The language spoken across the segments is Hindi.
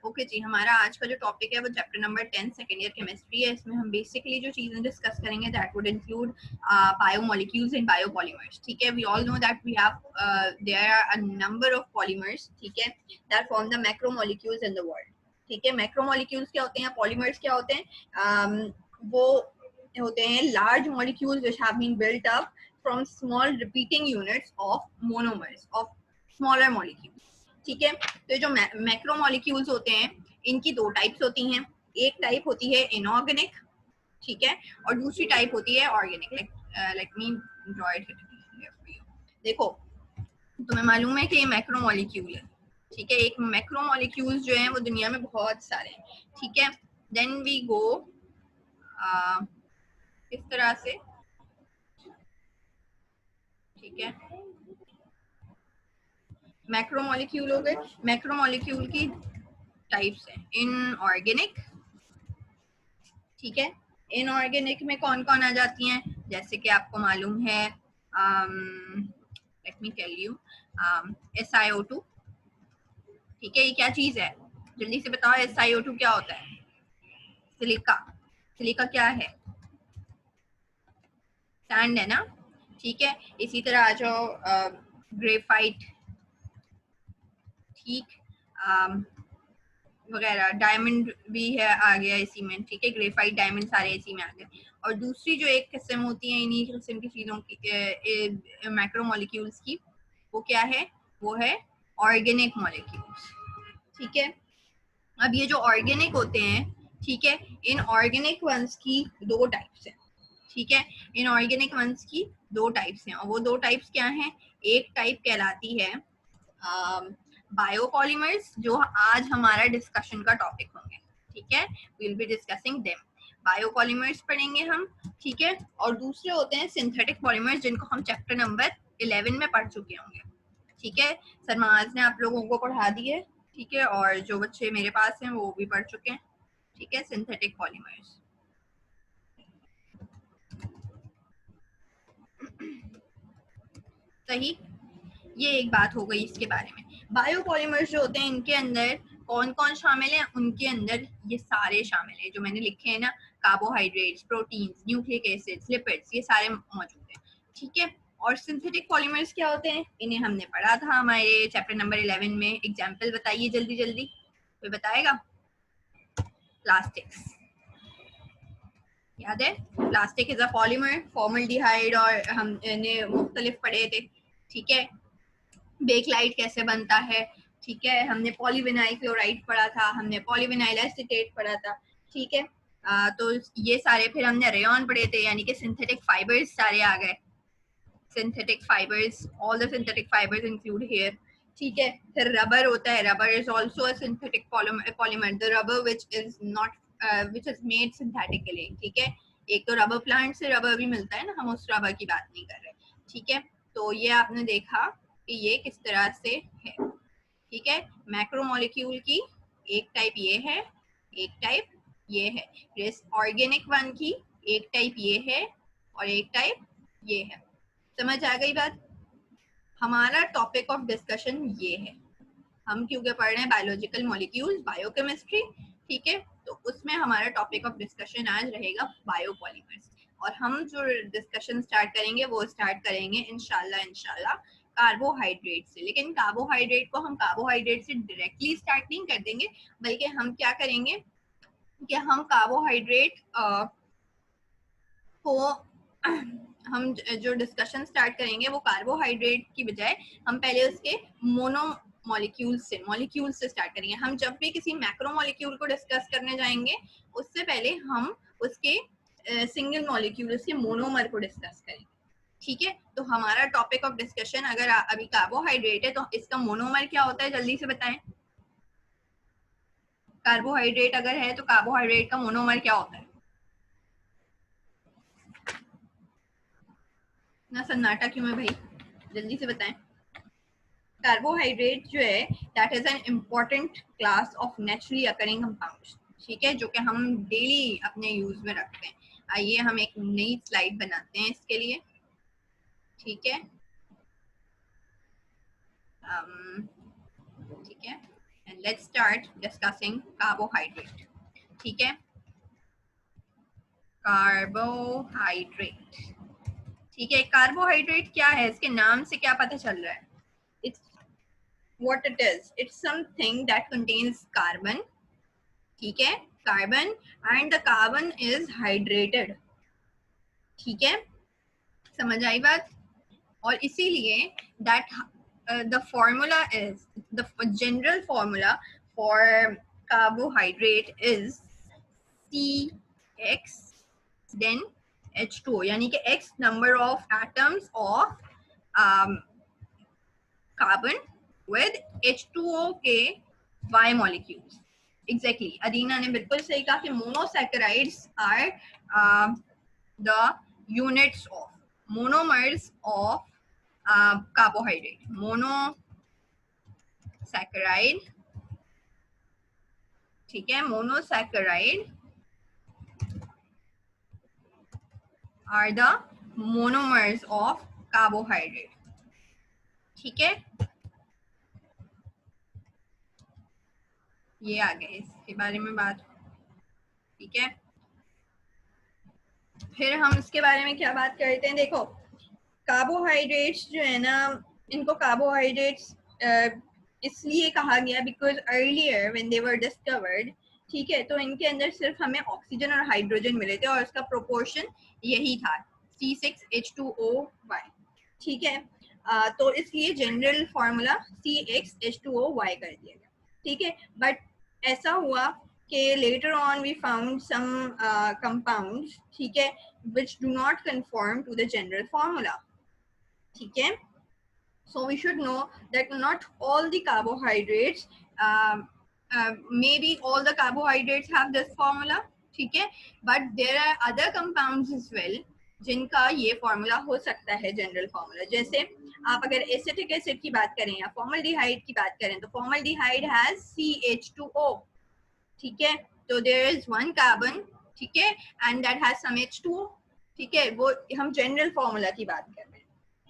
ओके जी, हमारा आज का जो टॉपिक है वो chapter number 10 second year chemistry है। इसमें हम बेसिकली जो चीजें डिस्कस करेंगे that would include biomolecules and biopolymers. ठीक है, we all know that we have there are a number of polymers, ठीक है, that form the macromolecules in the world. ठीक है, मैक्रोमोलिक्यूल्स क्या होते हैं, पॉलीमर्स क्या होते हैं? वो होते हैं large molecules which have been built up from small repeating units of monomers of smaller molecules. ठीक है, तो ये जो मैक्रोमोलिक्यूल्स होते हैं इनकी दो टाइप्स होती हैं। एक टाइप होती है इनऑर्गेनिक, ठीक है, और दूसरी टाइप होती है organic. Let me draw it here for you. देखो, तुम्हें मालूम है कि ये मैक्रोमोलिक्यूल है, ठीक है। एक मैक्रोमोलिक्यूल्स जो हैं वो दुनिया में बहुत सारे हैं, ठीक है। देन वी गो इस तरह से, ठीक है। मैक्रोमोलिक्यूल हो गए, मैक्रोमोलिक्यूल की टाइप्स हैं इनऑर्गेनिक, ठीक है। इनऑर्गेनिक में कौन कौन आ जाती हैं, जैसे कि आपको मालूम है, let me tell you, SiO2, ठीक है। ये क्या चीज है, जल्दी से बताओ, SiO2 क्या होता है? सिलिका। सिलिका क्या है? सैंड है ना, ठीक है। इसी तरह आ जाओ ग्रेफाइट, ठीक, वगैरह। डायमंड भी है, आ गया इसी में, ठीक है। ग्रेफाइट, डायमंड सारे इसी में आ गए। और दूसरी जो एक किस्म होती है इन्हीं किस्म की चीजों की, मैक्रोमोलिक्यूल्स की, वो क्या है? वो है ऑर्गेनिक मॉलिक्यूल्स, ठीक है। अब ये जो ऑर्गेनिक होते हैं, ठीक है, इन ऑर्गेनिक वंस की दो टाइप्स हैं, ठीक है। इन ऑर्गेनिक वंस की दो टाइप्स हैं, और वो दो टाइप्स क्या हैं? एक टाइप कहलाती है बायोपॉलीमर्स, जो आज हमारा डिस्कशन का टॉपिक होंगे, ठीक है। We will be discussing them. Biopolymers पढ़ेंगे हम, ठीक है। और दूसरे होते हैं सिंथेटिक पॉलीमर्स, जिनको हम चैप्टर नंबर 11 में पढ़ चुके होंगे, ठीक है। सरमाज ने आप लोगों को पढ़ा दी है, ठीक है, और जो बच्चे मेरे पास हैं वो भी पढ़ चुके हैं, ठीक है, सिंथेटिक पॉलीमर्स। सही, ये एक बात हो गई इसके बारे में। बायोपॉलीमर्स जो होते हैं इनके अंदर कौन कौन शामिल है? उनके अंदर ये सारे शामिल है जो मैंने लिखे हैं ना, carbohydrates, proteins, nucleic acids, lipids, ये सारे मौजूद हैं, ठीक है। और सिंथेटिक पॉलीमर्स क्या होते हैं? इन्हें हमने पढ़ा था हमारे चैप्टर नंबर 11 में। एग्जाम्पल बताइए जल्दी जल्दी, कोई बताएगा? प्लास्टिक्स, याद है? Plastic is a polymer, formaldehyde, और हमने मुख्तलिफ पढ़े थे, ठीक है। बेकलाइट कैसे बनता है, ठीक है। हमने पॉलीविनाइल क्लोराइड पढ़ा था, हमने पॉलीविनाइल एसीटेट पढ़ा था, ठीक है। तो ये सारे, फिर हमने रेयन पढ़े थे, यानी कि सिंथेटिक फाइबर्स सारे आ गए। Synthetic fibres, all the synthetic fibres include here, ठीक है। फिर रबर होता है, rubber is also a synthetic polymer, the rubber which is not which is made synthetically, ठीक है। एक तो रबर प्लांट से रबर भी मिलता है ना, हम उस रबर की बात नहीं कर रहे, ठीक है। तो ये आपने देखा कि ये किस तरह से है, ठीक है। मैक्रोमोलिक्यूल की एक टाइप ये है, एक टाइप ये है। ऑर्गेनिक वन की एक टाइप ये है और एक टाइप ये है। समझ आ गई बात? हमारा टॉपिक ऑफ डिस्कशन ये है। हम क्योंकि पढ़ रहे हैं बायोलॉजिकल मॉलिक्यूल्स, बायोकेमिस्ट्री, ठीक है। तो उसमें हमारा टॉपिक ऑफ डिस्कशन आज रहेगा बायोपॉलीमर्स। और हम जो डिस्कशन स्टार्ट करेंगे वो स्टार्ट करेंगे इंशाल्लाह कार्बोहाइड्रेट से। लेकिन कार्बोहाइड्रेट को हम कार्बोहाइड्रेट से डायरेक्टली स्टार्ट नहीं कर देंगे, बल्कि हम क्या करेंगे कि हम कार्बोहाइड्रेट को हम जो डिस्कशन स्टार्ट करेंगे वो कार्बोहाइड्रेट की बजाय हम पहले उसके मोनो मॉलिक्यूल से स्टार्ट करेंगे। हम जब भी किसी मैक्रो मॉलिक्यूल को डिस्कस करने जाएंगे उससे पहले हम उसके सिंगल मॉलिक्यूल, उसके मोनोमर को डिस्कस करेंगे, ठीक है। तो हमारा टॉपिक ऑफ डिस्कशन अगर अभी कार्बोहाइड्रेट है तो इसका मोनोमर क्या होता है, जल्दी से बताएं। कार्बोहाइड्रेट अगर है तो कार्बोहाइड्रेट का मोनोमर क्या होता है? ना सन्नाटा क्यों है भाई, जल्दी से बताएं। कार्बोहाइड्रेट जो है that is an important class of naturally occurring compounds, ठीक है, जो कि हम डेली अपने यूज में रखते हैं। आइए हम एक नई स्लाइड बनाते हैं इसके लिए, ठीक है। ठीक है, and let's start discussing carbohydrate. ठीक है, कार्बोहाइड्रेट. ठीक है, कार्बोहाइड्रेट क्या है, इसके नाम से क्या पता चल रहा है? It's what it is. It's something that contains carbon. ठीक है, carbon, and the carbon is hydrated. ठीक है, समझ आई बात? और इसीलिए that the formula is, the general formula for carbohydrate is CX then H2O, यानी कि X number of atoms of carbon with H2O के Y molecules. Exactly, अदीना ने बिल्कुल सही कहा कि monosaccharides are the units of monomers of carbohydrate. Monosaccharide, ठीक है, monosaccharide are the monomers of carbohydrate. ठीक है, ये आ गए इसके बारे में बात. ठीक है, फिर हम इसके बारे में क्या बात करते हैं. देखो, कार्बोहाइड्रेट्स जो है ना, इनको कार्बोहाइड्रेट्स इसलिए कहा गया because earlier when they were discovered, ठीक है, तो इनके अंदर सिर्फ हमें ऑक्सीजन और हाइड्रोजन मिले थे और उसका प्रोपोर्शन यही था C6H2OY. ठीक है, तो इसलिए जनरल फार्मूला CXH2OY कर दिया गया. ठीक है, बट ऐसा हुआ कि later on we found some compounds, ठीक है, which do not conform to the general formula. ठीक है, so we should know that not all the carbohydrates, maybe all the carbohydrates have this formula. ठीक है, but there are other compounds as well जिनका ये फॉर्मूला हो सकता है जनरल फार्मूला. जैसे आप अगर एसिटिक एसिड की बात करें या फॉर्मल्डिहाइड की बात करें तो फॉर्मल्डिहाइड हैज CH2O. ठीक है, तो देयर इज वन कार्बन, ठीक है, and that has some H2O. ठीक है, वो हम जनरल फार्मूला की बात कर रहे हैं.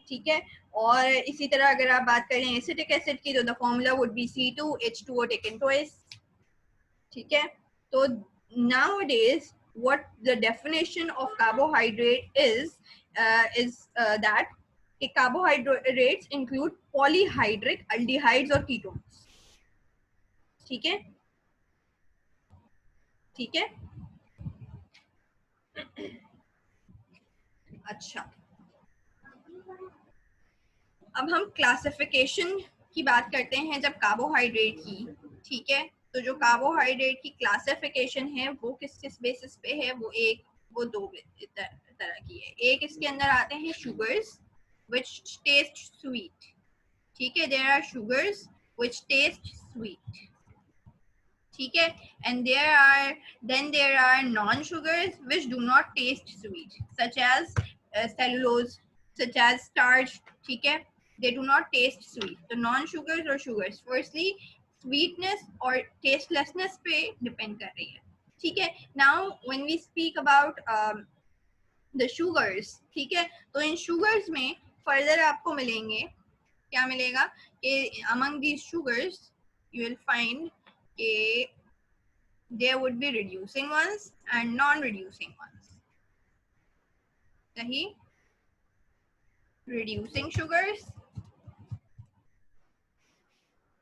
ठीक है, और इसी तरह अगर आप बात करें एसिटिक एसिड की तो the formula would be C2H2O taken twice. ठीक है, तो nowadays what the definition of carbohydrate is that carbohydrates include polyhydric aldehydes और ketones. ठीक है, ठीक है, अच्छा, अब हम क्लासिफिकेशन की बात करते हैं जब कार्बोहाइड्रेट की. ठीक है, तो जो कार्बोहाइड्रेट की क्लासिफिकेशन है वो किस किस बेसिस पे है, वो दो तरह की है. एक इसके अंदर आते हैं शुगर्स which taste sweet. ठीक है, there are sugars which taste sweet. ठीक है, and there are non sugars which do not taste sweet, such as cellulose, such as starch. ठीक है, they do not taste sweet. तो non sugars और sugars firstly sweetness और tastelessness पे depend कर रही है. ठीक है, now when we speak about the sugars, ठीक है, तो इन sugars में further आपको मिलेंगे, क्या मिलेगा कि among these sugars you will find कि there would be reducing ones and non-reducing ones. सही, reducing sugars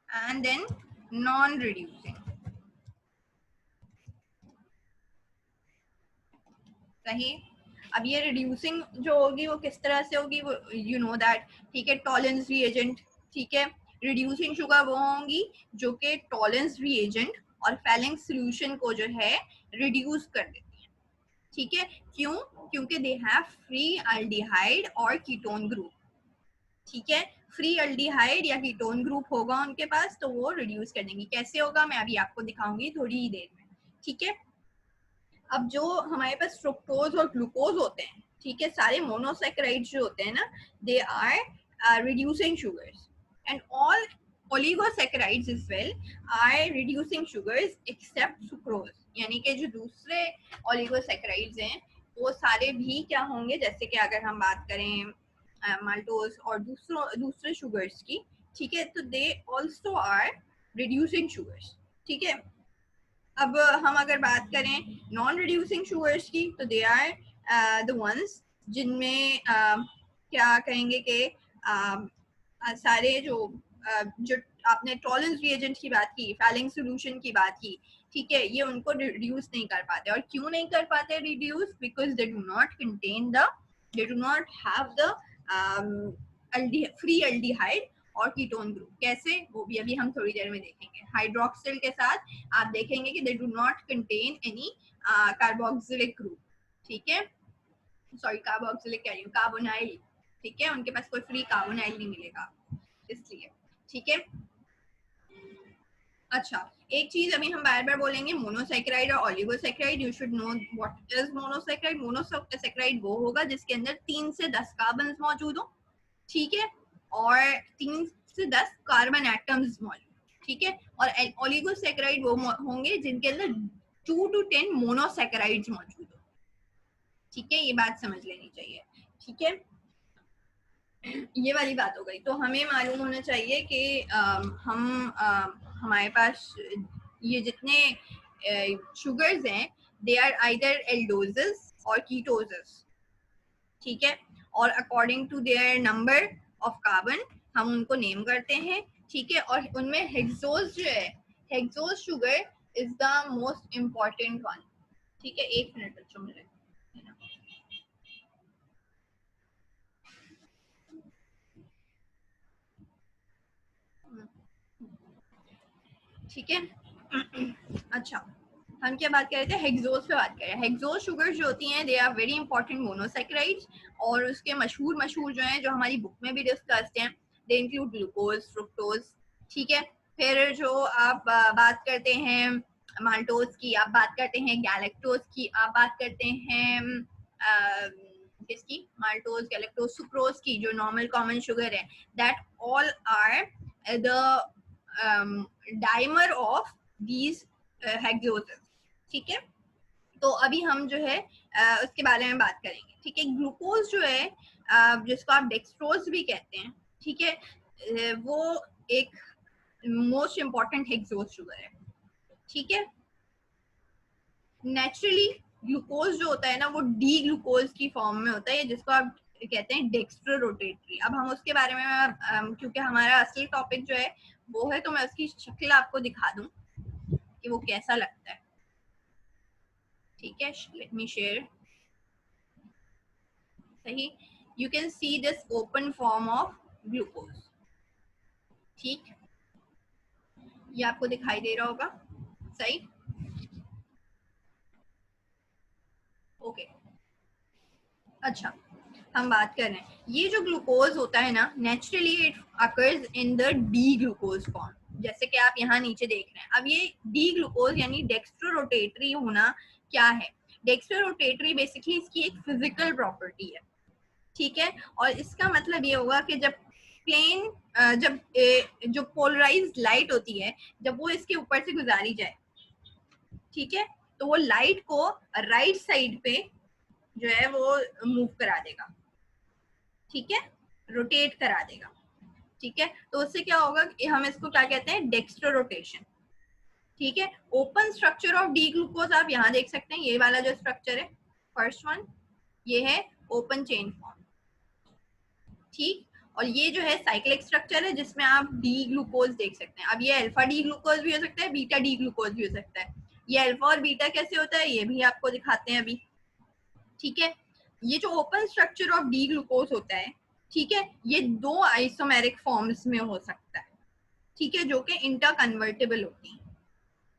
and then non-reducing. सही, अब ये रिड्यूसिंग जो होगी वो किस तरह से होगी, वो यू नो दैट. ठीक है, टॉलेंस रिएजेंट. ठीक है, रिड्यूसिंग शुगर वो होंगी जो कि टॉलेंस रिएजेंट और फैलिंग सॉल्यूशन को जो है रिड्यूस कर देती है. ठीक है, क्यों? क्योंकि दे हैव फ्री अल्डिहाइड और कीटोन ग्रुप. ठीक है, फ्री अल्डिहाइड या कीटोन ग्रुप होगा उनके पास तो वो रिड्यूस कर देंगी. कैसे होगा मैं अभी आपको दिखाऊंगी थोड़ी ही देर में. ठीक है, अब जो हमारे पास फ्रुक्टोज और ग्लूकोज होते हैं, ठीक है, सारे मोनोसैकेराइड्स जो होते हैं ना, they are reducing sugars, and all oligosaccharides as well are reducing sugars except sucrose. यानी कि जो दूसरे ओलिगोसैकेराइड्स हैं वो सारे भी क्या होंगे, जैसे कि अगर हम बात करें माल्टोज और दूसरे शुगर्स की, ठीक है, तो they also are reducing sugars, ठीक है। अब हम अगर बात करें नॉन रिड्यूसिंग शुगर्स की, तो दे आर द वंस जिनमें क्या कहेंगे कि सारे जो आपने टॉलरेंस रिएजेंट की बात की, फैलिंग सोल्यूशन की बात की, ठीक है, ये उनको रिड्यूस नहीं कर पाते। और क्यों नहीं कर पाते reduce? Because they do not contain the, they do not have the free aldehyde और कीटोन ग्रुप। कैसे? वो भी अभी हम थोड़ी देर में देखेंगे। हाइड्रोक्सिल के साथ आप देखेंगे कि they do not contain any carboxylic group, ठीक है, सॉरी कार्बोक्सिलिक कह रही हूँ, कार्बोनाइल, ठीक है, उनके पास कोई फ्री कार्बोनाइल नहीं मिलेगा इसलिए, ठीक है। अच्छा, एक चीज अभी हम बार बार बोलेंगे, मोनोसैकेराइड और oligosaccharide. You should know what is monosaccharide. Monosaccharide वो होगा जिसके अंदर 3 से 10 कार्बन मौजूद हो, ठीक है, और 3 से 10 कार्बन एटम्स मौजूद, ठीक है। और ओलिगोसैकेराइड वो होंगे जिनके अंदर 2 to 10 मोनोसैकेराइड्स मौजूद हो, ठीक है, ये बात समझ लेनी चाहिए, ठीक है। ये वाली बात हो गई। तो हमें मालूम होना चाहिए कि हमारे पास ये जितने शुगर्स हैं, दे आर आइदर एल्डोजेस और कीटोजेस, ठीक है, और according to their number of carbon हम उनको नेम करते हैं, ठीक है। और उनमें हेक्सोज जो है, hexose sugar is the most important one, ठीक है। 1 मिनट बच्चों मुझे, ठीक है। अच्छा, हम क्या बात कर रहे थे? हेक्सोज पे बात कर रहे हैं। हेक्सोज शुगर्स जो होती हैं, they are very important monosaccharides, और उसके मशहूर जो हैं, जो हमारी बुक में भी डिस्कस्ड हैं, दे इंक्लूड ग्लूकोज, फ्रुक्टोज, ठीक है। फिर जो आप बात करते हैं माल्टोज की, आप बात करते हैं गैलेक्टोज की, आप बात करते हैं किसकी? माल्टोज, गैलेक्टोज, सुक्रोज की, जो नॉर्मल कॉमन शुगर है, that all are the dimer of these hexoses, ठीक है। तो अभी हम जो है उसके बारे में बात करेंगे, ठीक है। ग्लूकोज जो है जिसको आप डेक्सट्रोज भी कहते हैं, ठीक है, वो एक मोस्ट इम्पॉर्टेंट हेक्सोज शुगर है, ठीक है। नेचुरली ग्लूकोज जो होता है ना, वो डी ग्लूकोज की फॉर्म में होता है, जिसको आप कहते हैं डेक्स्ट्रो रोटेटरी। अब हम उसके बारे में क्योंकि हमारा असली टॉपिक जो है वो है, तो मैं उसकी शक्ल आपको दिखा दूं कि वो कैसा लगता है, ठीक है। लेट मी शेयर, सही। You can see this open form of glucose, ठीक, ये आपको दिखाई दे रहा होगा, सही, ओके। अच्छा, हम बात कर रहे हैं, ये जो ग्लूकोज होता है ना, naturally it occurs in the D glucose form, जैसे कि आप यहाँ नीचे देख रहे हैं। अब ये डी ग्लूकोज यानी डेक्स्ट्रो रोटेटरी होना क्या है? डेक्स्ट्रो रोटेटरी बेसिकली इसकी एक फिजिकल प्रॉपर्टी है, ठीक है। और इसका मतलब ये होगा कि जब प्लेन जब जो पोलराइज्ड लाइट होती है, जब वो इसके ऊपर से गुजारी जाए, ठीक है, तो वो लाइट को राइट साइड पे जो है वो मूव करा देगा, ठीक है, रोटेट करा देगा, ठीक है। तो उससे क्या होगा कि हम इसको क्या कहते हैं? डेक्स्ट्रो रोटेशन, ठीक है। Open structure of D glucose आप यहाँ देख सकते हैं, ये वाला जो स्ट्रक्चर है, फर्स्ट वन, ये है ओपन चेन फॉर्म, ठीक। और ये जो है साइक्लिक स्ट्रक्चर है, जिसमें आप डी ग्लूकोज देख सकते हैं। अब ये अल्फा डी ग्लूकोज भी हो सकता है, बीटा डी ग्लूकोज भी हो सकता है। ये अल्फा और बीटा कैसे होता है, ये भी आपको दिखाते हैं अभी, ठीक है। ये जो open structure of D glucose होता है, ठीक है, ये 2 आइसोमेरिक फॉर्म्स में हो सकता है, ठीक है, जो कि इंटर कन्वर्टेबल होती हैं,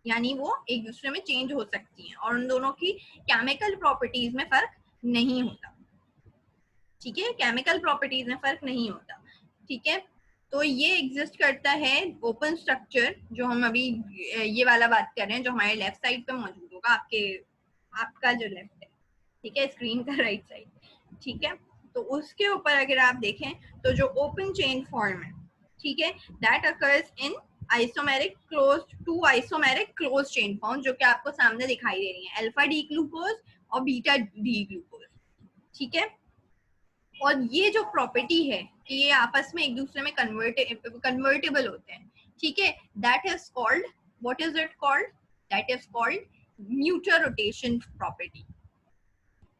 यानी वो एक दूसरे में चेंज हो सकती हैं, और उन दोनों की केमिकल प्रॉपर्टीज में फर्क नहीं होता, ठीक है, केमिकल प्रॉपर्टीज में फर्क नहीं होता, ठीक है। तो ये एग्जिस्ट करता है ओपन स्ट्रक्चर, जो हम अभी ये वाला बात कर रहे हैं, जो हमारे लेफ्ट साइड पे मौजूद होगा, आपका जो लेफ्ट है, ठीक है, स्क्रीन का राइट साइड, ठीक है। तो उसके ऊपर अगर आप देखें, तो जो ओपन चेन फॉर्म है, ठीक है, that occurs in isomeric close, 2 isomeric close chain form, जो कि आपको सामने दिखाई दे रही है, अल्फा डी ग्लूकोज और बीटा डी ग्लूकोज, ठीक है। और ये जो प्रॉपर्टी है कि ये आपस में एक दूसरे में कन्वर्टेबल होते हैं, ठीक है, that is called, what is it called, that is called mutual rotation property.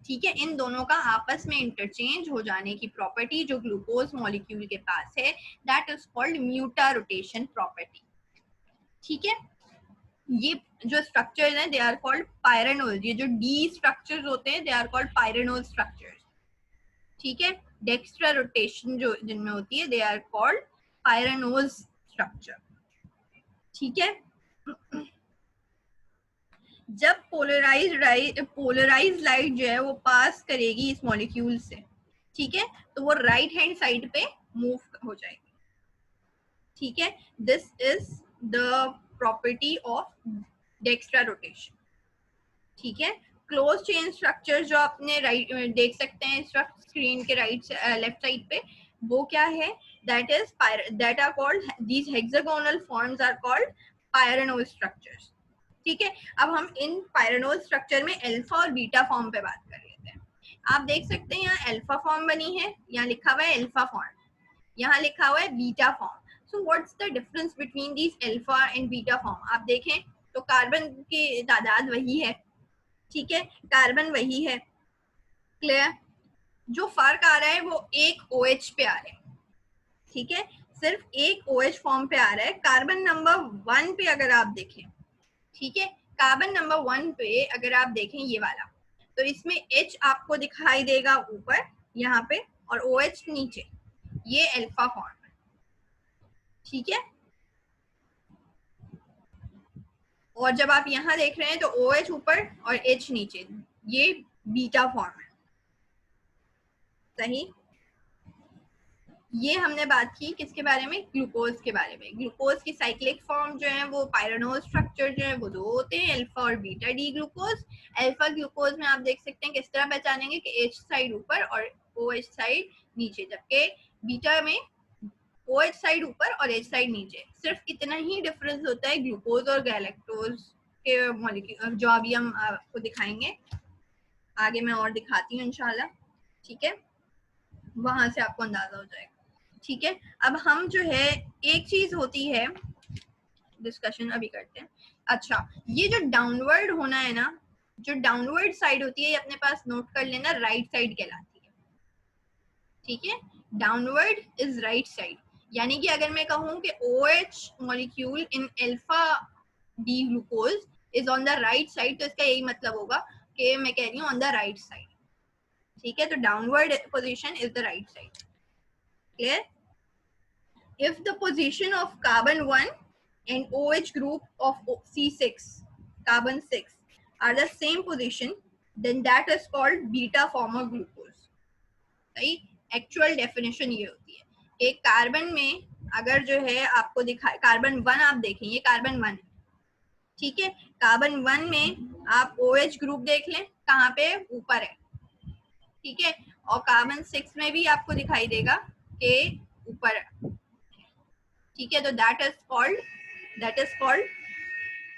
ठीक है, इन दोनों का आपस में इंटरचेंज हो जाने की प्रॉपर्टी जो ग्लूकोज मॉलिक्यूल के पास है, that is called mutarotation property. ठीक है, ये जो स्ट्रक्चर्स हैं दे आर कॉल्ड पायरेनोल्स, ये जो डी स्ट्रक्चर्स होते हैं they are called pyranol structures. ठीक है, डेक्स्ट्रा रोटेशन जो जिनमें होती है दे आर कॉल्ड पायरेनोल स्ट्रक्चर। ठीक है, जब पोलराइज लाइट जो है वो पास करेगी इस मॉलिक्यूल से, ठीक है, तो वो राइट हैंड साइड पे मूव हो जाएगी। ठीक है, this is the property of Dijkstra rotation. ठीक है, क्लोज चेन स्ट्रक्चर जो आपने राइट देख सकते हैं स्क्रीन के राइट से लेफ्ट साइड पे, वो क्या है, that are called, these hexagonal forms are called pyranol structures. ठीक है, अब हम इन पायरेनोल स्ट्रक्चर में अल्फा और बीटा फॉर्म पे बात कर लेते हैं। आप देख सकते हैं यहाँ अल्फा फॉर्म बनी है, यहाँ लिखा हुआ है अल्फा फॉर्म, यहाँ लिखा हुआ है beta form. So what's the difference between these alpha and beta form? आप देखें तो कार्बन की तादाद वही है, ठीक है, कार्बन वही है, क्लियर। जो फर्क आ रहा है वो एक OH पे आ रहा है। ठीक है, सिर्फ एक OH फॉर्म पे आ रहा है। कार्बन नंबर 1 पे अगर आप देखें, ठीक है, कार्बन नंबर 1 पे अगर आप देखें ये वाला, तो इसमें H आपको दिखाई देगा ऊपर यहाँ पे और OH नीचे, ये अल्फा फॉर्म है। ठीक है, और जब आप यहाँ देख रहे हैं तो OH ऊपर और H नीचे, ये बीटा फॉर्म है। सही, ये हमने बात की किसके बारे में, ग्लूकोज के बारे में। ग्लूकोज की साइक्लिक फॉर्म जो है वो पायरेनोल स्ट्रक्चर जो है वो दो होते हैं, अल्फा और beta D glucose. Alpha glucose में आप देख सकते हैं किस तरह पहचानेंगे कि H साइड ऊपर और OH साइड नीचे, जबकि बीटा में OH साइड ऊपर और H साइड नीचे। सिर्फ इतना ही डिफरेंस होता है ग्लूकोज और गैलेक्टोज के मॉलिक्यूल, जो अभी हम आपको दिखाएंगे, आगे मैं और दिखाती हूँ इंशाल्लाह। ठीक है, वहां से आपको अंदाजा हो जाएगा। ठीक है, अब हम जो है एक चीज होती है, डिस्कशन अभी करते हैं। अच्छा, ये जो डाउनवर्ड होना है ना, जो डाउनवर्ड साइड होती है, ये अपने पास नोट कर लेना, राइट साइड कहलाती है। ठीक है, डाउनवर्ड इज राइट साइड, यानी कि अगर मैं कहूं कि OH molecule in alpha D glucose is on the right side, तो इसका यही मतलब होगा कि मैं कह रही हूँ ऑन द राइट साइड। ठीक है, तो downward position is the right side. Clear? If the position of carbon 1 and OH group of C6, carbon 6 are the same position, then that is called beta form of glucose. सही, एक्चुअल डेफिनेशन ये होती है। एक कार्बन में अगर जो है आपको दिखाए, कार्बन 1 आप देखें, ये कार्बन 1 है। ठीक है, कार्बन 1 में आप OH ग्रुप देख लें, कहाँ पे, ऊपर है। ठीक है, और कार्बन 6 में भी आपको दिखाई देगा कि ऊपर है। ठीक है, तो that is called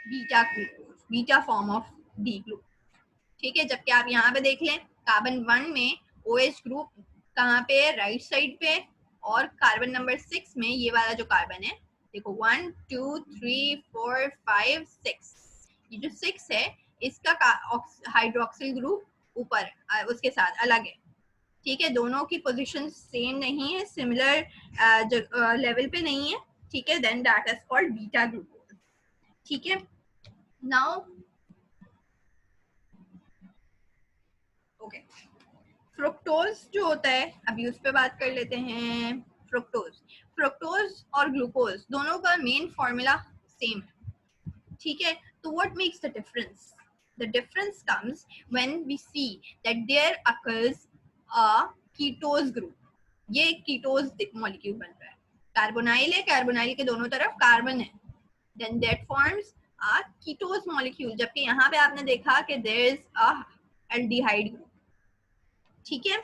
beta glucose, beta form of D glucose. ठीक है, जबकि आप यहाँ पे देख लें कार्बन 1 में OH ग्रुप कहाँ पे है, राइट साइड पे, और कार्बन नंबर 6 में ये वाला जो कार्बन है, देखो 1 2 3 4 5 6, ये जो 6 है इसका हाइड्रोक्सिल ग्रुप ऊपर उसके साथ अलग है। ठीक है, दोनों की पोजीशन सेम नहीं है, सिमिलर लेवल पे नहीं है। ठीक है, then that is called beta glucose. ठीक है, नाउ ओके, फ्रुक्टोज जो होता है, अभी उस पर बात कर लेते हैं। फ्रुक्टोज और ग्लूकोज दोनों का मेन फॉर्मूला सेम है। ठीक है, तो what makes the difference? The difference comes when we see that there occurs a ketose group. ये एक कीटोज मॉलिक्यूल बन रहा है, कार्बोनाइल है, कार्बोनाइल के दोनों तरफ कार्बन है, then that forms a ketose molecule, जबकि यहाँ पे आपने देखा कि there is a aldehyde group। ठीक है,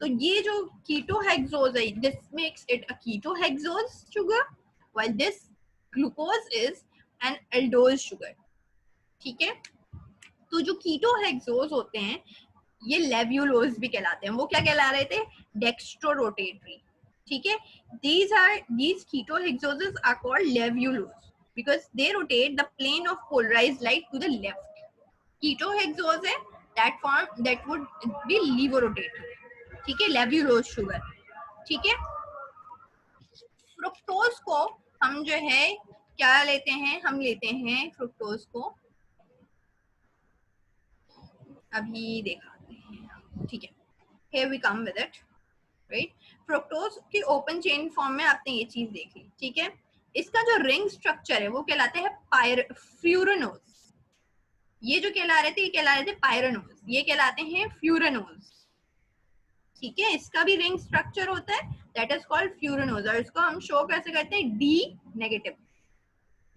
तो ये जो ketohexose है, this makes it a ketohexose sugar, while this glucose is an aldose sugar। ठीक है, तो जो कीटोहेक्सोज होते हैं ये लेब्यूलोज भी कहलाते हैं। वो क्या कहला रहे थे, डेक्स्ट्रो रोटेटरी। ठीक है, these ketohexoses are called levulose because they rotate the plane of polarized light to the left. Ketohexose है that would be levorotatory. ठीक है, लेव्यूलोज शुगर. ठीक है, फ्रुक्टोज को हम जो है क्या लेते हैं, हम लेते हैं फ्रुक्टोज को, अभी दिखाते हैं. ठीक है, here we come with it. Right, fructose की ओपन चेन फॉर्म में आपने ये चीज देखी. ठीक है, इसका जो रिंग स्ट्रक्चर है वो कहलाते हैं फ्यूरानोज. ये जो कहला रहे थे ये कहला रहे थे पायरानोज, ये कहलाते हैं फ्यूरानोज. ठीक है, इसका भी रिंग स्ट्रक्चर होता है, दैट इज कॉल्ड फ्यूरानोज. और इसको हम शो कैसे करते हैं, डी नेगेटिव.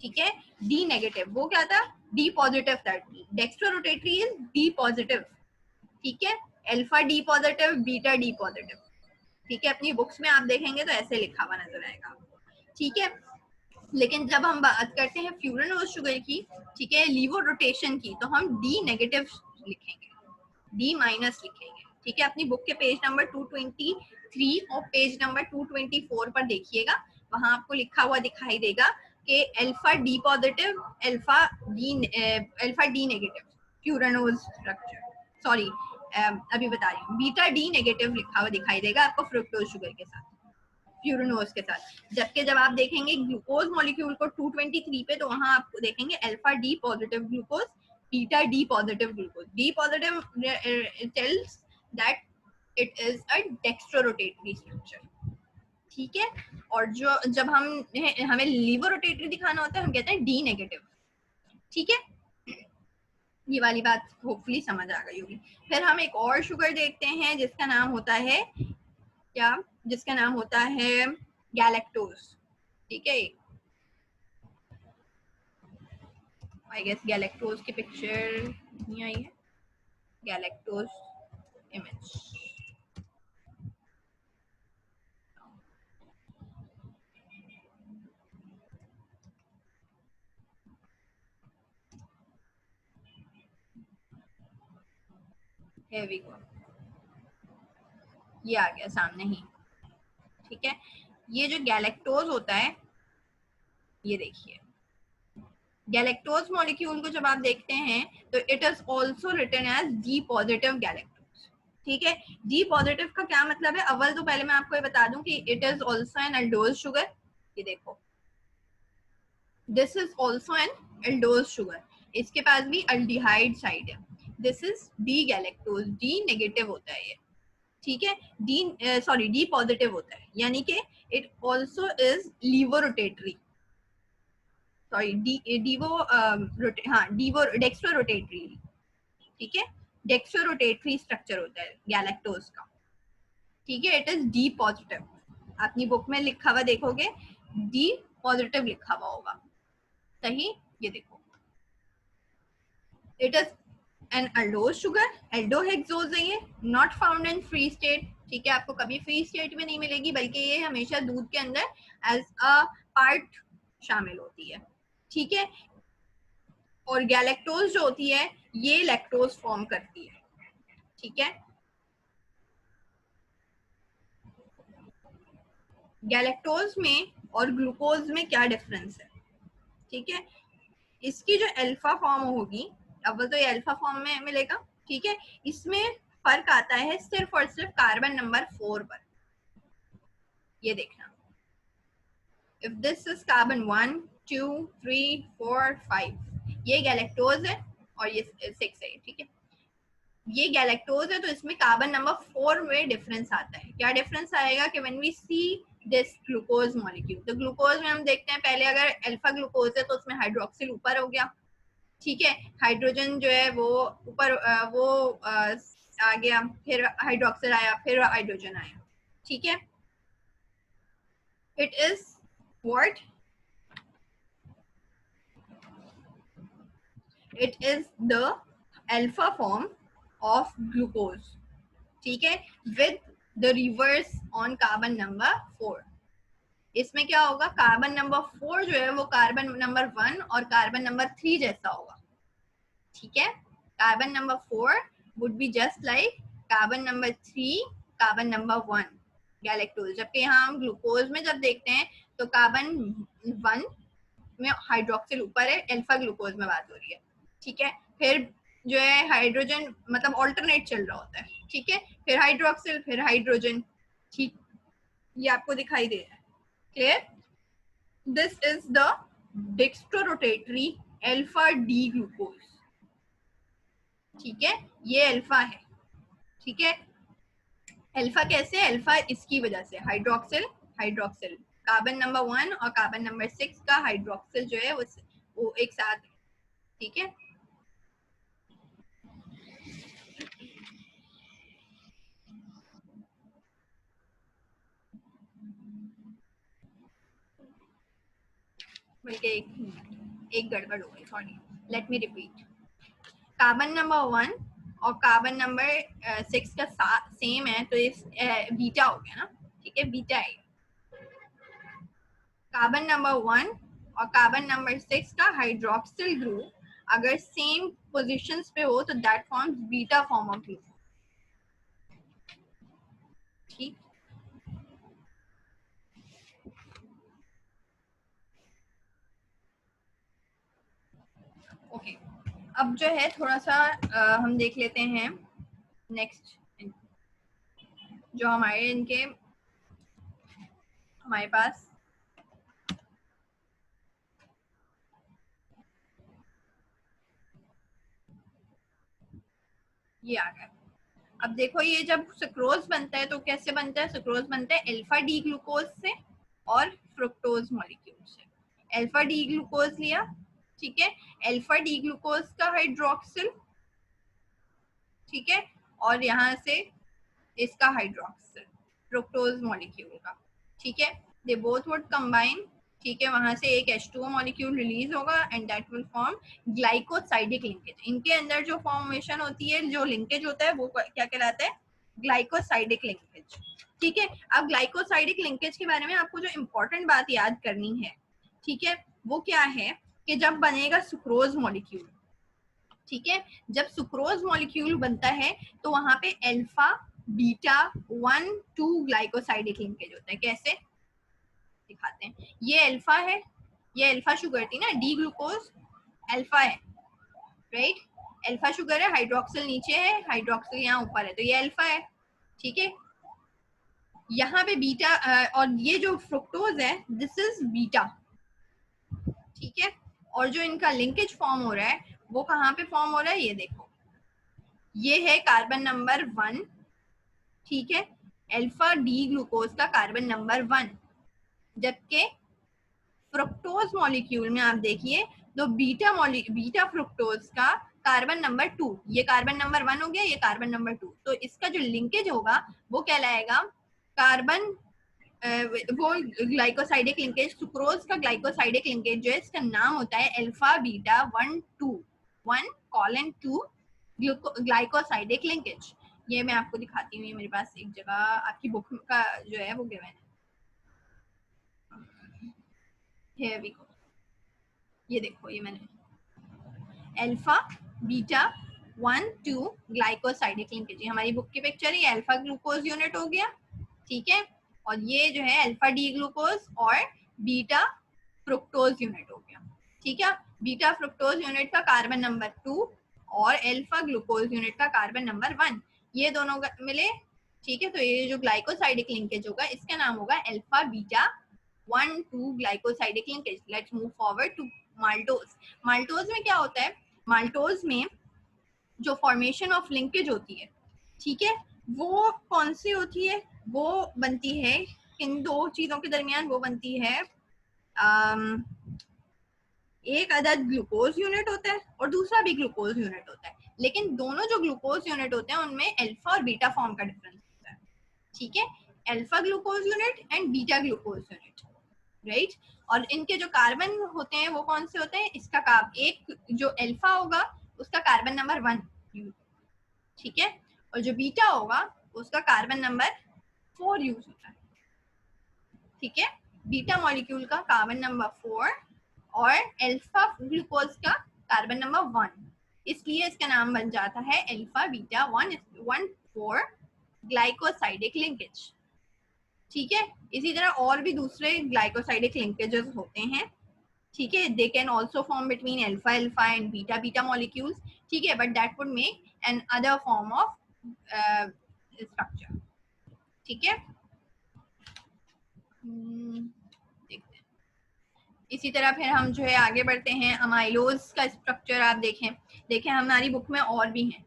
ठीक है, डी नेगेटिव वो क्या था, डी पॉजिटिव था. Dextrorotatory is D positive. ठीक है, alpha D positive, beta D positive. ठीक है, अपनी बुक्स में आप देखेंगे तो ऐसे लिखा हुआ नजर आएगा. ठीक है, लेकिन जब हम बात करते हैं फ्यूरानोज शुगर की, ठीक है, लीवो रोटेशन की, तो हम डी नेगेटिव लिखेंगे, डी माइनस लिखेंगे. ठीक है, अपनी बुक के पेज नंबर 223 और पेज नंबर 224 पर देखिएगा, वहां आपको लिखा हुआ दिखाई देगा कि alpha D positive, alpha D negative furanose structure. Sorry, अभी बता रही हूँ, बीटा डी नेगेटिव लिखा हुआ दिखाई देगा आपको फ्रुक्टोज शुगर के साथ, फ्यूरानोज के साथ. जबकि जब आप देखेंगे ग्लूकोज मॉलिक्यूल को 223 पे, तो वहां आप देखेंगे alpha D positive glucose, beta D positive glucose. D positive tells that it is a dextrorotatory structure. ठीक है, और जो जब हमें लीवर रोटेटरी दिखाना होता है हम कहते हैं डी नेगेटिव. ठीक है, ये वाली बात होपफुली समझ आ गई होगी. फिर हम एक और शुगर देखते हैं जिसका नाम होता है क्या, जिसका नाम होता है गैलेक्टोज. ठीक है, आई गेस गैलेक्टोज की पिक्चर नहीं आई है, galactose image. Here we go. ये आ गया सामने ही. ठीक है, ये जो गैलेक्टोज होता है, ये देखिए, गैलेक्टोज मॉलिक्यूल को जब आप देखते हैं तो it is also written as D positive galactose. ठीक है, डी पॉजिटिव का क्या मतलब है, अव्वल तो पहले मैं आपको ये बता दूं कि it is also an aldose sugar. ये देखो, this is also an aldose sugar. इसके पास भी अल्डिहाइड साइड है. This is D galactose, D negative होता है ये. ठीक है, डी सॉरी डी पॉजिटिव होता है, यानी कि it also is लीवोरोटेटरी. Sorry डीवो dextrorotatory. ठीक है, डेक्स्ट्रोरोटेटरी स्ट्रक्चर होता है गैलेक्टोज का. ठीक है, इट इज डी पॉजिटिव. अपनी बुक में लिखा हुआ देखोगे डी पॉजिटिव लिखा हुआ होगा. सही, ये देखो, it is an aldose sugar, aldohexose है ये, not found in free state. ठीक है, आपको कभी फ्री स्टेट में नहीं मिलेगी, बल्कि ये हमेशा दूध के अंदर एज अ पार्ट शामिल होती है. ठीक है, और गैलेक्टोज जो होती है ये लैक्टोज फॉर्म करती है. ठीक है, गैलेक्टोज में और ग्लूकोज में क्या डिफरेंस है. ठीक है, इसकी जो अल्फा फॉर्म होगी, अब तो ये अल्फा फॉर्म में मिलेगा. ठीक है, इसमें फर्क आता है सिर्फ और सिर्फ कार्बन नंबर 4 पर. ये देखना, इफ दिस इज कार्बन 1 2 3 4 5, ये गैलेक्टोज है और ये 6 है. ठीक है, ये गैलेक्टोज है तो इसमें कार्बन नंबर 4 में डिफरेंस आता है. क्या डिफरेंस आएगा कि when we see this glucose molecule, तो ग्लूकोज में हम देखते हैं पहले अगर अल्फा ग्लूकोज है तो उसमें हाइड्रोक्सिल ऊपर हो गया. ठीक है, हाइड्रोजन जो है वो ऊपर वो आ गया, फिर हाइड्रोक्सिल आया, फिर हाइड्रोजन आया. ठीक है, it is what, it is the alpha form of glucose. ठीक है, with the reverse on carbon number 4. इसमें क्या होगा, कार्बन नंबर 4 जो है वो कार्बन नंबर 1 और कार्बन नंबर 3 जैसा होगा. ठीक है, carbon number 4 would be just like carbon number 3, carbon number 1. Galactose, जबकि यहाँ हम ग्लूकोज में जब देखते हैं तो कार्बन 1 में हाइड्रोक्सिल ऊपर है, अल्फा ग्लूकोज में बात हो रही है, ठीक है। फिर जो है हाइड्रोजन मतलब ऑल्टरनेट चल रहा होता है, ठीक है, फिर हाइड्रोक्सिल फिर हाइड्रोजन, ठीक, ये आपको दिखाई दे रहा है, clear. This is the dextrorotatory alpha D glucose, ठीक है, ये अल्फा है, ठीक है। अल्फा कैसे, अल्फा इसकी वजह से हाइड्रोक्सिल हाइड्रोक्सिल कार्बन नंबर 1 और कार्बन नंबर 6 का हाइड्रोक्सिल जो है वो एक साथ है, ठीक है। बल्कि एक गड़बड़ हो गई, sorry, let me repeat. Carbon number 1 और कार्बन नंबर 6 का सेम है, तो इस बीटा हो गया ना, ठीक है, बीटा है। कार्बन नंबर 1 और कार्बन नंबर 6 का हाइड्रोक्सिल ग्रुप अगर सेम पोजीशंस पे हो तो that forms beta form of glucose, ठीक। ओके, अब जो है थोड़ा सा हम देख लेते हैं नेक्स्ट, जो हमारे पास ये आ गया। अब देखो ये जब सुक्रोज बनता है तो कैसे बनता है, सुक्रोज बनता है अल्फा डी ग्लूकोज से और फ्रुक्टोज मॉलिक्यूल से। अल्फा डी ग्लूकोज लिया, ठीक है, अल्फा डी ग्लूकोज का हाइड्रोक्सिल, ठीक है, और यहाँ से इसका हाइड्रोक्सिल फ्रुक्टोज मॉलिक्यूल का, ठीक है, दे बोथ वुड कंबाइन, ठीक है, वहां से एक H2O मॉलिक्यूल रिलीज होगा and that will form glycosidic linkage. इनके अंदर जो फॉर्मेशन होती है, जो लिंकेज होता है, वो क्या कहलाता है, ग्लाइकोसाइडिक लिंकेज, ठीक है। अब ग्लाइकोसाइडिक लिंकेज के बारे में आपको जो इम्पोर्टेंट बात याद करनी है, ठीक है, वो क्या है कि जब बनेगा सुक्रोज मॉलिक्यूल, ठीक है, जब सुक्रोज मॉलिक्यूल बनता है तो वहां पे अल्फा बीटा 1,2 ग्लाइकोसाइडिक लिंकेज होता है। कैसे दिखाते हैं, ये अल्फा है, ये अल्फा शुगर थी ना, डी ग्लूकोज अल्फा है, राइट, अल्फा शुगर है, हाइड्रोक्सिल नीचे है, हाइड्रोक्सिल यहाँ ऊपर है, तो ये अल्फा है, ठीक है। यहाँ पे बीटा और ये जो फ्रुक्टोज है दिस इज बीटा, ठीक है। और जो इनका लिंकेज फॉर्म हो रहा है वो कहाँ पे फॉर्म हो रहा है, ये देखो, ये है कार्बन नंबर 1, ठीक है, अल्फा डी ग्लूकोज का कार्बन नंबर 1, जबकि फ्रुक्टोज मॉलिक्यूल में आप देखिए तो बीटा फ्रुक्टोज का कार्बन नंबर 2, ये कार्बन नंबर 1 हो गया, ये कार्बन नंबर 2, तो इसका जो लिंकेज होगा वो कहलाएगा कार्बन वो ग्लाइकोसाइडिक लिंकेज, सुक्रोज का ग्लाइकोसाइडिक लिंकेज जो है इसका नाम होता है अल्फा बीटा 1,2 ग्लाइकोसाइडिक लिंकेज। ये मैं आपको दिखाती हूँ, ये मेरे पास एक जगह आपकी बुक का जो है वो गिवन है, Here we go. ये देखो, ये मैंने अल्फा बीटा 1,2 ग्लाइकोसाइडिक लिंकेज, हमारी बुक की पिक्चर है, अल्फा ग्लूकोज यूनिट हो गया, ठीक है, और ये जो है अल्फा डी ग्लूकोज और बीटा फ्रुक्टोज यूनिट हो गया, ठीक है। बीटा फ्रुक्टोज यूनिट का कार्बन नंबर 2 और अल्फा ग्लूकोज यूनिट का कार्बन नंबर 1, ये दोनों मिले, ठीक है, तो ये जो ग्लाइकोसाइडिक लिंकेज होगा इसका नाम होगा alpha beta 1,2 glycosidic linkage. Let's move forward to maltose. Maltose में क्या होता है, माल्टोज में जो फॉर्मेशन ऑफ लिंकेज होती है, ठीक है, वो कौन सी होती है, वो बनती है इन दो चीजों के दरमियान, वो बनती है एक अदद ग्लूकोज यूनिट होता है और दूसरा भी ग्लूकोज यूनिट होता है, लेकिन दोनों जो ग्लूकोज यूनिट होते हैं उनमें अल्फा और बीटा फॉर्म का डिफरेंस होता है, ठीक है, alpha glucose unit and beta glucose unit, right. और इनके जो कार्बन होते हैं वो कौन से होते हैं, इसका एक जो अल्फा होगा उसका कार्बन नंबर 1, ठीक है, और जो बीटा होगा उसका कार्बन नंबर 4 यूज होता है, ठीक है, बीटा मॉलिक्यूल का कार्बन नंबर 4 और अल्फा ग्लूकोज का कार्बन नंबर 1, इसलिए इसका नाम बन जाता है अल्फा बीटा 1,4 ग्लाइकोसाइडिक लिंकेज। ठीक है। इसी तरह और भी दूसरे ग्लाइकोसाइडिक लिंकेजेस होते हैं, ठीक है। They can also form between alpha alpha and beta beta molecules, ठीक है, but that would make an other form of structure, ठीक है। देखते हैं। इसी तरह फिर हम जो है आगे बढ़ते हैं, अमाइलोज का स्ट्रक्चर आप देखें, देखें हमारी बुक में और भी हैं।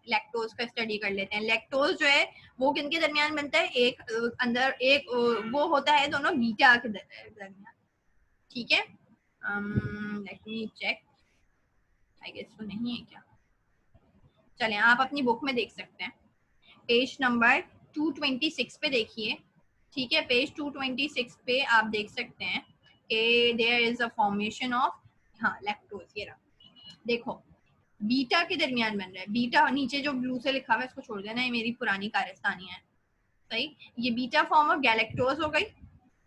लैक्टोज का स्टडी कर लेते हैं। लैक्टोज जो है वो किनके दरमियान बनता है, एक अंदर एक वो होता है दोनों बीटा के दरमियान, ठीक है। Let me check, I guess तो नहीं है क्या, चलें आप अपनी बुक में देख सकते हैं, पेज नंबर 226 पे देखिए, ठीक है। पेज 226 पे आप देख सकते हैं कि there is a formation of, हाँ लैक्टोज, ये रहा, देखो बीटा के दरमियान बन रहा है। बीटा नीचे जो ब्लू से लिखा हुआ है इसको छोड़ देना, ये मेरी पुरानी कारस्तानी है, सही। ये बीटा फॉर्म ऑफ गैलेक्टोज हो गई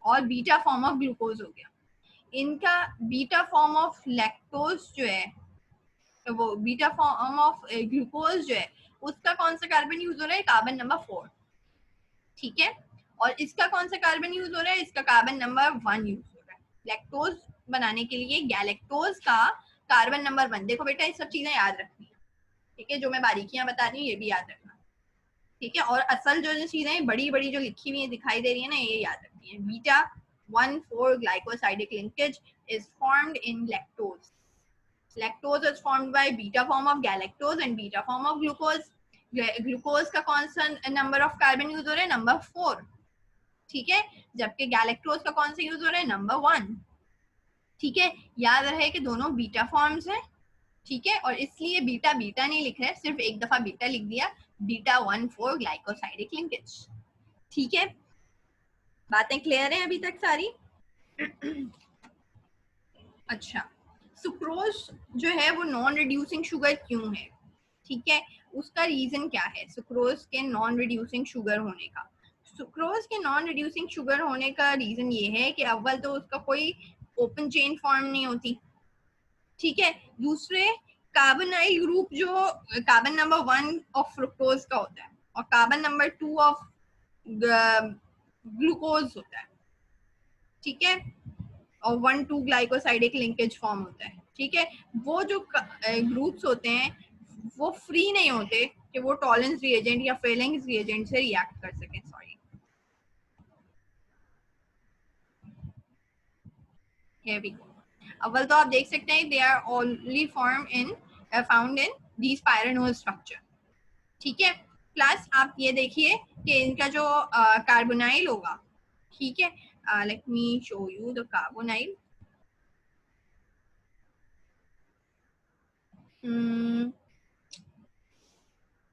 और बीटा फॉर्म ऑफ ग्लूकोज हो गया। इनका बीटा फॉर्म ऑफ लैक्टोज जो है, तो वो बीटा फॉर्म ऑफ ग्लूकोज जो है उसका कौन सा कार्बन यूज हो रहा है, कार्बन नंबर 4, ठीक है। और इसका कौन सा कार्बन यूज हो रहा है, इसका कार्बन नंबर 1 यूज हो रहा है। लैक्टोज बनाने के लिए गैलेक्टोज का कार्बन नंबर 1, देखो बेटा ये सब चीजें याद रखनी है, ठीक है। जो मैं बारीकियां बता रही हूँ ये भी याद रखना, ठीक है। और असल जो चीजें बड़ी बड़ी जो लिखी हुई है दिखाई दे रही है ना, ये याद रखनी है। Beta 1,4 glycosidic linkage is formed in lactose. Lactose is formed by beta form of galactose and beta form of glucose. Glucose का कौन सा नंबर ऑफ कार्बन यूज हो रहा है, नंबर 4, ठीक है। जबकि गैलेक्टोज का कौन सा यूज हो रहा है, नंबर 1, ठीक है। याद रहे कि दोनों बीटा फॉर्म्स हैं, ठीक है। और इसलिए बीटा बीटा नहीं लिख रहे, सिर्फ एक दफा बीटा लिख दिया, बीटा 1,4 ग्लाइकोसाइडिक लिंकेज, ठीक है। बातें क्लियर हैं अभी तक सारी? अच्छा, सुक्रोज जो है वो नॉन रिड्यूसिंग शुगर क्यों है, ठीक है। उसका रीजन क्या है सुक्रोज के नॉन रिड्यूसिंग शुगर होने का? सुक्रोज के नॉन रिड्यूसिंग शुगर होने का रीजन ये है कि अव्वल तो उसका कोई ओपन चेन फॉर्म नहीं होती, ठीक है। दूसरे कार्बोनाइल ग्रुप जो कार्बन नंबर 1 ऑफ फ्रुक्टोज का होता है और कार्बन नंबर 2 ऑफ ग्लूकोज होता है, ठीक है। और 1,2 ग्लाइकोसाइडिक लिंकेज फॉर्म होता है, ठीक है। वो जो ग्रुप्स होते हैं वो फ्री नहीं होते कि वो टॉलेंस रिएजेंट या फेलिंग्स रिएजेंट से रिएक्ट कर सकें, सॉरी। Here we go. अव्वल तो आप देख सकते हैं they are only form in found in the spiranose structure, ठीक है। प्लस आप ये देखिए कि इनका जो कार्बोनाइल होगा, ठीक है, let me show you the carbonyl.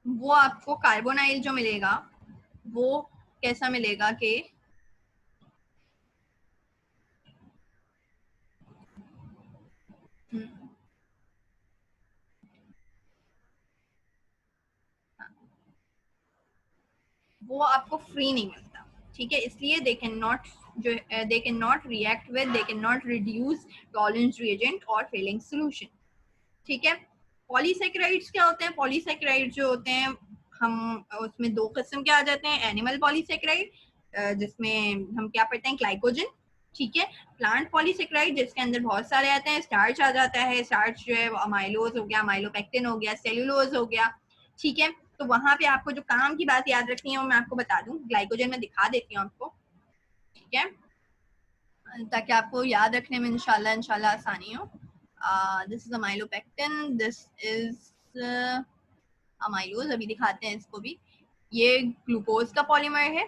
वो आपको कार्बोनाइल जो मिलेगा वो कैसा मिलेगा कि वो आपको फ्री नहीं मिलता, ठीक है। इसलिए दे कैन नॉट जो they can not react with, they can not reduce Tollens reagent और फेलिंग सॉल्यूशन, ठीक है। पॉलीसेकेराइड्स क्या होते हैं? पॉलीसेकेराइड्स जो होते हैं हम उसमें दो किस्म के आ जाते हैं, एनिमल पॉलीसेकेराइड जिसमें हम क्या पढ़ते हैं, ग्लाइकोजन, ठीक है। प्लांट पॉलीसेकेराइड जिसके अंदर बहुत सारे आते हैं, स्टार्च आ जाता है, स्टार्च जो है वो अमाइलोज हो गया, अमाइलोपेक्टिन हो गया, सेल्यूलोज हो गया, ठीक है। तो वहां पे आपको जो काम की बात याद रखनी है वो मैं आपको बता दूं, ग्लाइकोजन में दिखा देती हूँ आपको, ठीक है, ताकि आपको याद रखने में इंशाल्लाह इंशाल्लाह आसानी हो। This is amylopectin, this is amylose, अभी दिखाते हैं इसको भी। ये ग्लूकोज का पॉलीमर है,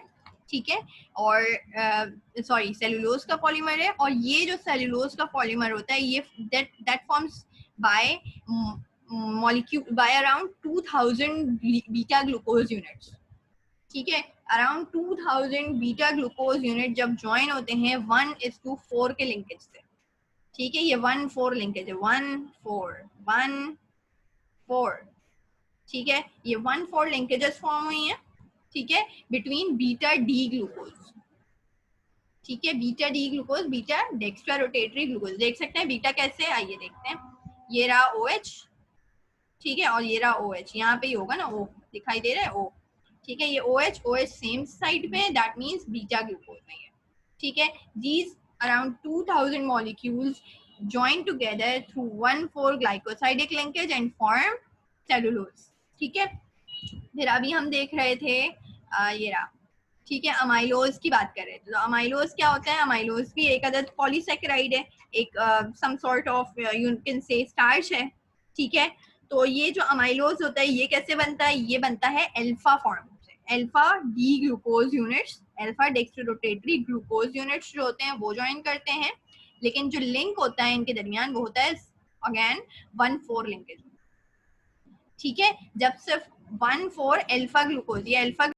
ठीक है, और सॉरी सेलुलोज का पॉलीमर है। और ये जो सेलुलोज का पॉलीमर होता है ये that forms by molecule by around 2000 beta glucose units, ठीक है। अराउंड 2000 बीटा ग्लूकोज यूनिट जब ज्वाइन होते हैं 1:4 के लिंकेज से, ठीक है। ये 1,4 लिंकेज है, 1,4 1,4, ठीक है। ये 1,4 लिंकेजेस फॉर्म हुई हैं, ठीक है, बिटवीन बीटा डी ग्लूकोज, ठीक है। Beta D glucose, beta dextrorotatory glucose, देख सकते हैं बीटा कैसे, आइए देखते हैं। ये रहा OH, ठीक है, और ये रहा OH, यहाँ पे ही होगा ना, O दिखाई दे रहा है, O, ठीक है, ये OH सेम साइड पे, दैट मीन्स बीटा ग्लूकोज नहीं है। ठीक है, these around 2000 molecules join together through 1,4 glycosidic linkage and form cellulose। ठीक है, फिर अभी हम देख रहे थे ये रहा, ठीक है, अमाइलोज की बात कर रहे थे। तो अमाइलोज क्या होता है? अमाइलोज भी एक अदद पॉलीसेकेराइड है, एक some sort of you can say starch है। ठीक है, तो ये जो अमाइलोज होता है ये कैसे बनता है? ये बनता है अल्फा फॉर्म से, alpha D glucose units, alpha dextrorotatory glucose units जो होते हैं वो ज्वाइन करते हैं, लेकिन जो लिंक होता है इनके दरमियान वो होता है अगेन 1,4 लिंकेज। ठीक है, जब सिर्फ 1,4 अल्फा ग्लूकोज, ये अल्फा